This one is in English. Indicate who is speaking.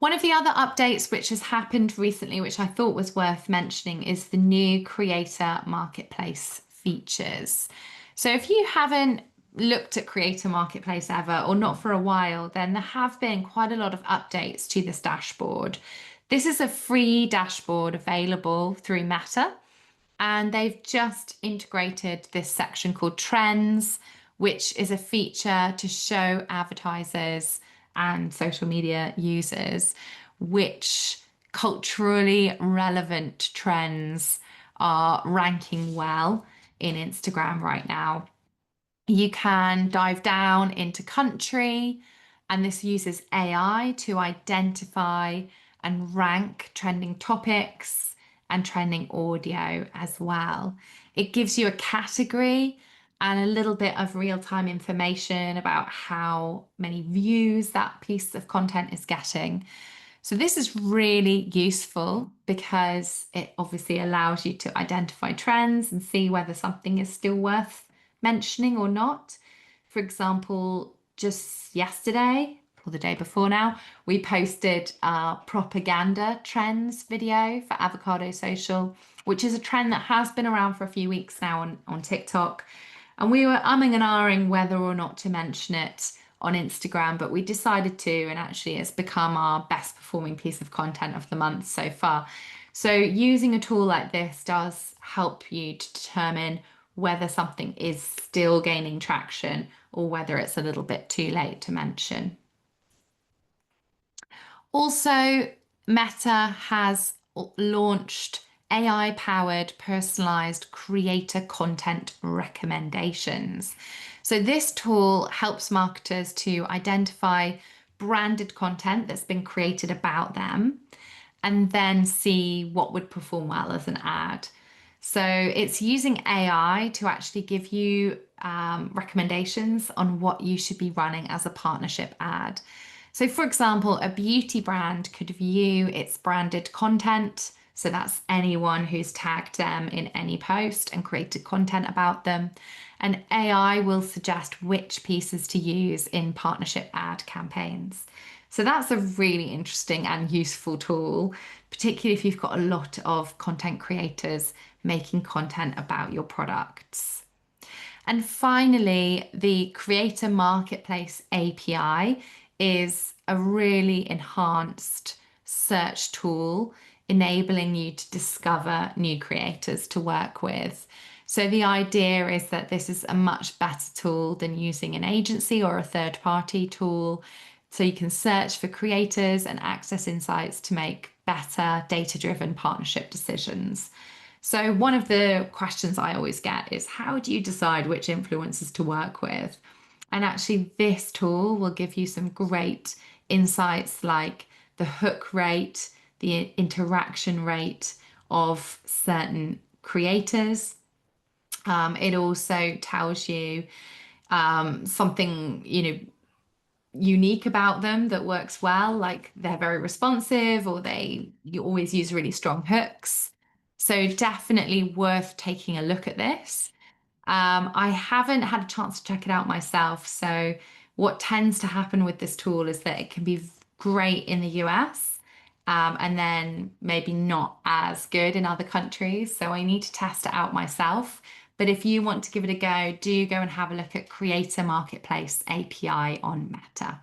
Speaker 1: One of the other updates which has happened recently, which I thought was worth mentioning, is the new Creator Marketplace features. So if you haven't looked at Creator Marketplace ever, or not for a while, then there have been quite a lot of updates to this dashboard. This is a free dashboard available through Meta, and they've just integrated this section called Trends, which is a feature to show advertisers and social media users which culturally relevant trends are ranking well in Instagram right now. You can dive down into country, and this uses AI to identify and rank trending topics and trending audio as well. It gives you a category and a little bit of real-time information about how many views that piece of content is getting. So this is really useful because it obviously allows you to identify trends and see whether something is still worth mentioning or not. For example, just yesterday or the day before now, we posted our propaganda trends video for Avocado Social, which is a trend that has been around for a few weeks now on TikTok. And we were umming and ahhing whether or not to mention it on Instagram, but we decided to, and actually it's become our best performing piece of content of the month so far. So using a tool like this does help you to determine whether something is still gaining traction or whether it's a little bit too late to mention. Also, Meta has launched AI-powered personalized creator content recommendations. So this tool helps marketers to identify branded content that's been created about them and then see what would perform well as an ad. So it's using AI to actually give you recommendations on what you should be running as a partnership ad. So for example, a beauty brand could view its branded content. So that's anyone who's tagged them in any post and created content about them. And AI will suggest which pieces to use in partnership ad campaigns. So that's a really interesting and useful tool, particularly if you've got a lot of content creators making content about your products. And finally, the Creator Marketplace API is a really enhanced search tool enabling you to discover new creators to work with. So the idea is that this is a much better tool than using an agency or a third-party tool. So you can search for creators and access insights to make better data-driven partnership decisions. So one of the questions I always get is, how do you decide which influencers to work with? And actually this tool will give you some great insights like the hook rate, the interaction rate of certain creators. It also tells you something, unique about them that works well, like they're very responsive or you always use really strong hooks. So definitely worth taking a look at this. I haven't had a chance to check it out myself. So what tends to happen with this tool is that it can be great in the US, and then maybe not as good in other countries. So I need to test it out myself. But if you want to give it a go, do go and have a look at Creator Marketplace API on Meta.